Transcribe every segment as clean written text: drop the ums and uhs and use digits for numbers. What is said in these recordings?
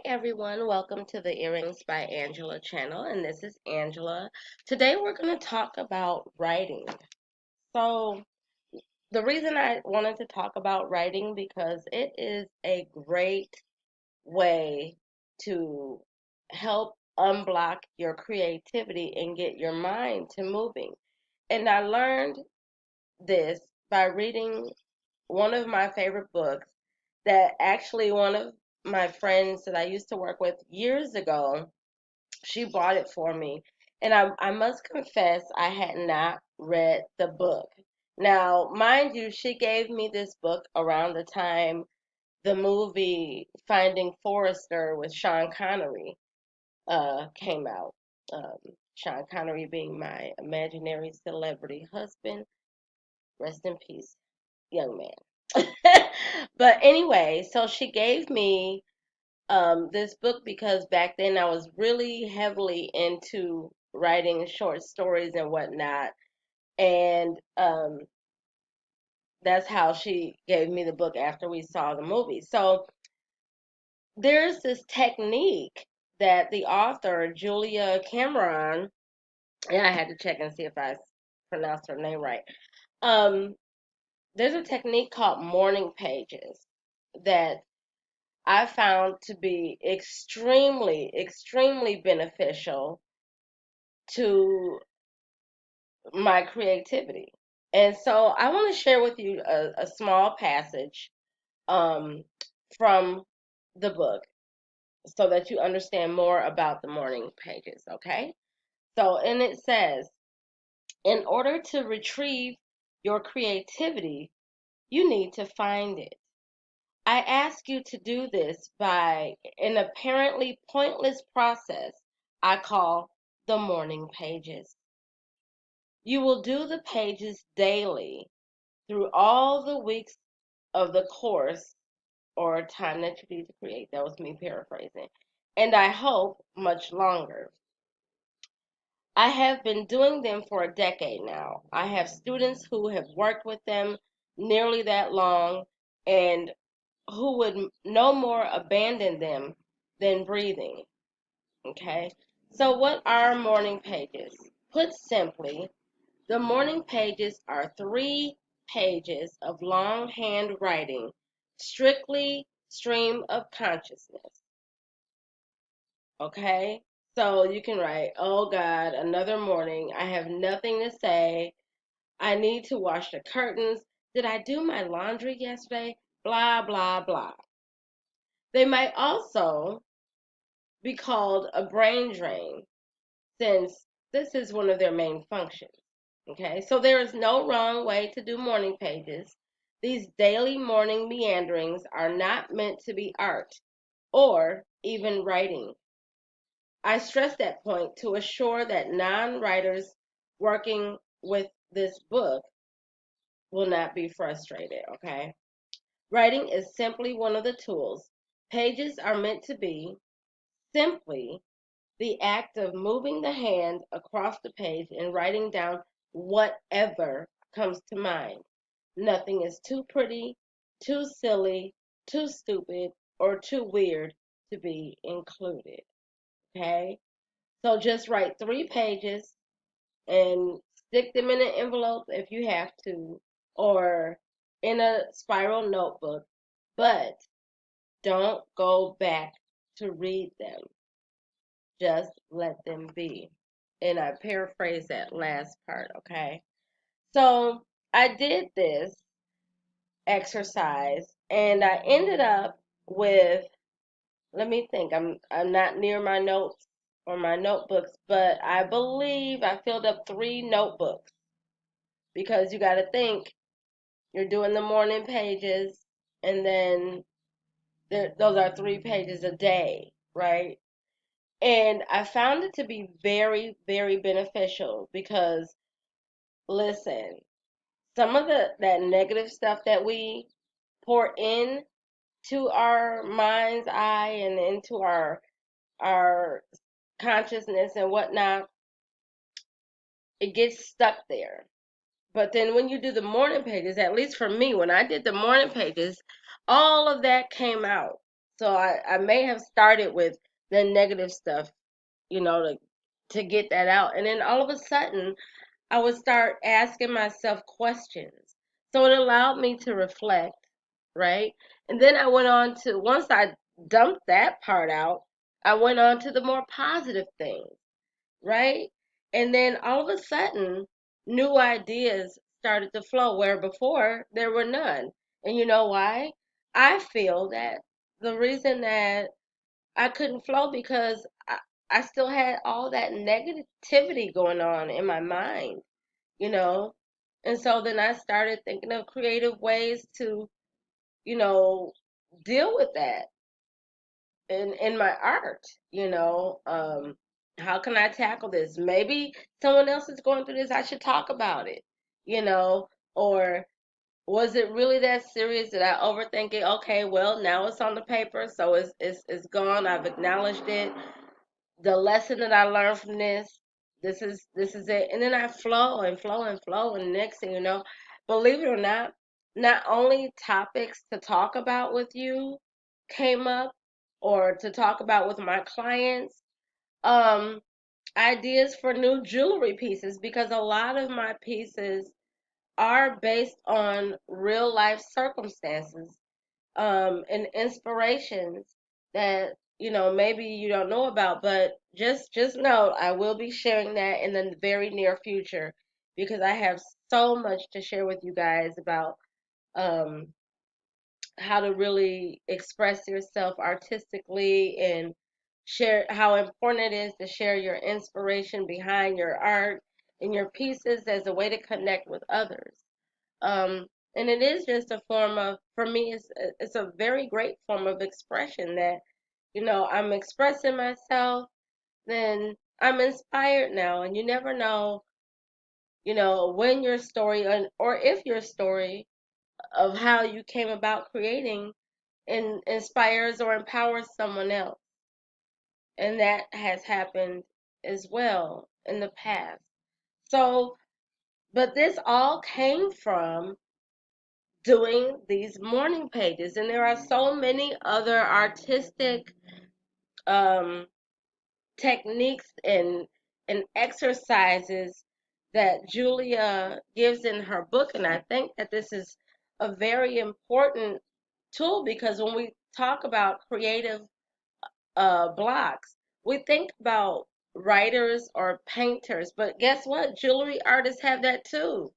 Hi everyone, welcome to the Earrings by Angela channel, and this is Angela. Today we're going to talk about writing. So, the reason I wanted to talk about writing because it is a great way to help unblock your creativity and get your mind to moving. And I learned this by reading one of my favorite books that actually one of my friends that I used to work with years ago, she bought it for me. And I must confess, I had not read the book. Now, mind you, she gave me this book around the time the movie Finding Forrester with Sean Connery came out. Um, Sean Connery being my imaginary celebrity husband. Rest in peace, young man. But anyway, so she gave me this book because back then I was really heavily into writing short stories and whatnot. And that's how she gave me the book after we saw the movie. So there's this technique that the author, Julia Cameron, and I had to check and see if I pronounced her name right. Um, there's a technique called morning pages that I found to be extremely, extremely beneficial to my creativity. And so I want to share with you a small passage um, from the book so that you understand more about the morning pages, okay? So, and it says, in order to retrieve your creativity, you need to find it. I ask you to do this by an apparently pointless process I call the morning pages. You will do the pages daily through all the weeks of the course or time that you need to create. That was me paraphrasing. And I hope much longer. I have been doing them for a decade now. I have students who have worked with them nearly that long and who would no more abandon them than breathing. Okay? So, what are morning pages? Put simply, the morning pages are 3 pages of longhand writing, strictly stream of consciousness. Okay? So you can write, oh God, another morning. I have nothing to say. I need to wash the curtains. Did I do my laundry yesterday? Blah, blah, blah. They might also be called a brain drain since this is one of their main functions. Okay, so there is no wrong way to do morning pages. These daily morning meanderings are not meant to be art or even writing. I stress that point to assure that non writers working with this book will not be frustrated. Okay, writing is simply one of the tools. Pages are meant to be simply the act of moving the hand across the page and writing down whatever comes to mind. Nothing is too pretty, too silly, too stupid, or too weird to be included. Okay? So just write 3 pages and stick them in an envelope if you have to, or in a spiral notebook, but don't go back to read them. Just let them be. And I paraphrase that last part, okay? So I did this exercise and I ended up with, let me think, I'm not near my notes or my notebooks, but I believe I filled up 3 notebooks because you got to think you're doing the morning pages and then those are 3 pages a day, right? And I found it to be very, very beneficial because, listen, some of that negative stuff that we pour in to our mind's eye and into our consciousness and whatnot, it gets stuck there. But then when you do the morning pages, at least for me, when I did the morning pages, all of that came out. So I may have started with the negative stuff, to get that out. And then all of a sudden, I would start asking myself questions. So it allowed me to reflect, right? And then I went on to, once I dumped that part out, I went on to the more positive things, right? And then all of a sudden, new ideas started to flow where before there were none. And you know why? I feel that the reason that I couldn't flow because I still had all that negativity going on in my mind, you know? And so then I started thinking of creative ways to, you know, deal with that in my art, how can I tackle this? Maybe someone else is going through this, I should talk about it, you know, or was it really that serious? Did I overthink it? Okay, well, now it's on the paper, so it's gone. I've acknowledged it. The lesson that I learned from this is it. And then I flow and flow and flow, and next thing you know, believe it or not only topics to talk about with you came up or to talk about with my clients, um, ideas for new jewelry pieces, because a lot of my pieces are based on real life circumstances, and inspirations that maybe you don't know about, but just know I will be sharing that in the very near future, because I have so much to share with you guys about um, how to really express yourself artistically, and share how important it is to share your inspiration behind your art and your pieces as a way to connect with others. um, and it is just a form of, for me, it's a very great form of expression that, I'm expressing myself, then I'm inspired now. And you never know, when your story, or if your story of how you came about creating inspires or empowers someone else. And that has happened as well in the past. So, but this all came from doing these morning pages. And there are so many other artistic um, techniques and exercises that Julia gives in her book. And I think that this is a very important tool, because when we talk about creative blocks, we think about writers or painters. But guess what? Jewelry artists have that too.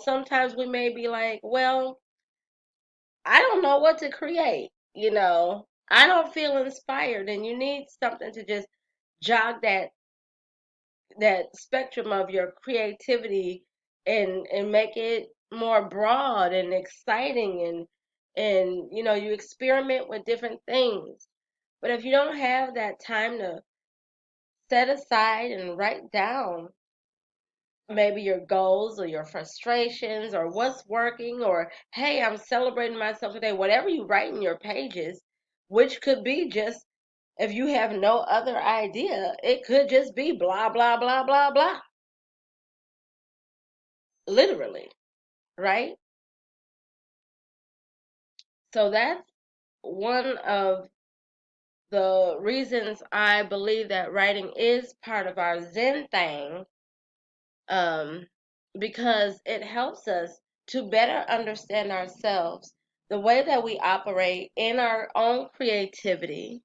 Sometimes we may be like, well, I don't know what to create. I don't feel inspired, and you need something to just jog that spectrum of your creativity, and make it more broad and exciting, and you experiment with different things. But if you don't have that time to set aside and write down maybe your goals or your frustrations or what's working, or hey, I'm celebrating myself today, whatever you write in your pages, which could be just, if you have no other idea, it could just be blah blah blah blah blah, literally, right? So that's one of the reasons I believe that writing is part of our Zen Thang, um, because it helps us to better understand ourselves, the way that we operate in our own creativity.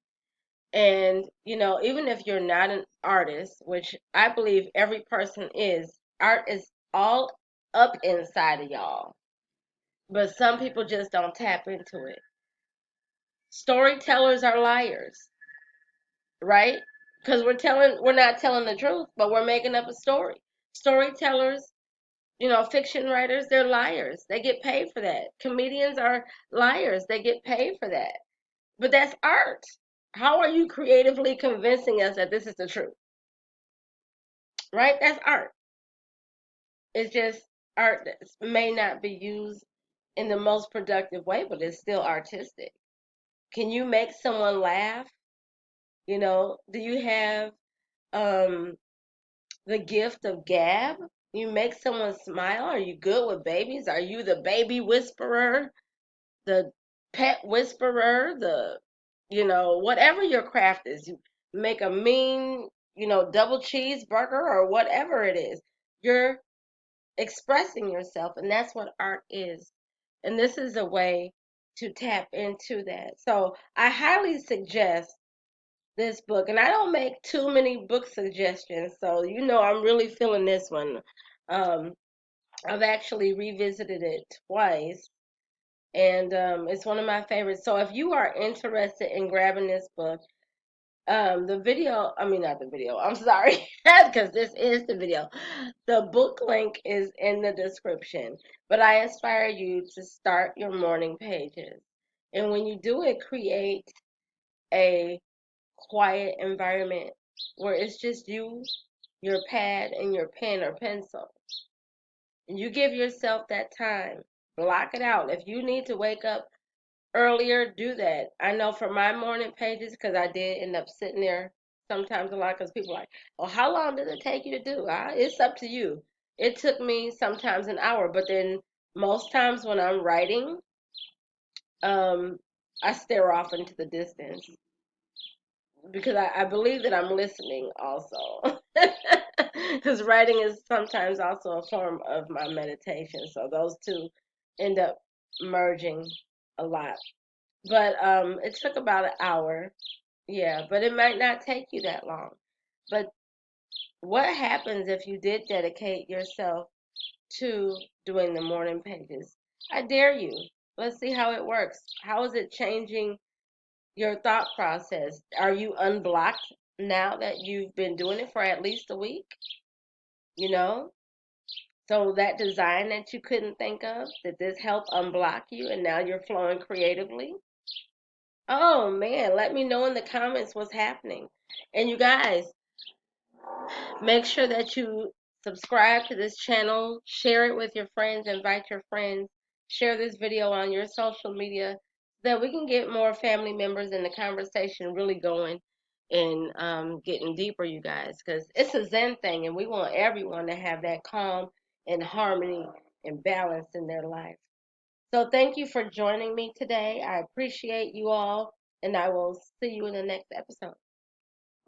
And, even if you're not an artist, which I believe every person is, art is all up inside of y'all. But some people just don't tap into it. Storytellers are liars, right? Because we're not telling the truth, but we're making up a story. Storytellers, fiction writers, they're liars. They get paid for that. Comedians are liars. They get paid for that. But that's art. How are you creatively convincing us that this is the truth? Right? That's art. It's just art that may not be used in the most productive way, but it's still artistic. Can you make someone laugh? Do you have um, the gift of gab? You make someone smile? Are you good with babies? Are you the baby whisperer? The pet whisperer, whatever your craft is, you make a mean, double cheeseburger or whatever it is. You're expressing yourself, and that's what art is. And this is a way to tap into that. So I highly suggest this book. And I don't make too many book suggestions, so I'm really feeling this one. Um, I've actually revisited it twice, and it's one of my favorites. So if you are interested in grabbing this book, the video, I mean, not the video, I'm sorry, because this is the video. The book link is in the description, but I inspire you to start your morning pages. And when you do it, create a quiet environment where it's just you, your pad, and your pen or pencil. And you give yourself that time. Block it out. If you need to wake up earlier, do that. I know for my morning pages, because I did end up sitting there sometimes a lot, because people are like, well, how long does it take you to do? It's up to you. It took me sometimes an hour, but then most times when I'm writing, um, I stare off into the distance because I believe that I'm listening also. Because writing is sometimes also a form of my meditation. So those two end up merging a lot. But it took about an hour. Yeah, but it might not take you that long. But what happens if you did dedicate yourself to doing the morning pages? I dare you. Let's see how it works. How is it changing your thought process? Are you unblocked now that you've been doing it for at least a week? You know? So that design that you couldn't think of, did this help unblock you and now you're flowing creatively? Oh man, let me know in the comments what's happening. And you guys, make sure that you subscribe to this channel, share it with your friends, invite your friends, share this video on your social media so that we can get more family members in the conversation really going and getting deeper, you guys, because it's a Zen thing and we want everyone to have that calm and harmony and balance in their life. So thank you for joining me today. I appreciate you all, and I will see you in the next episode.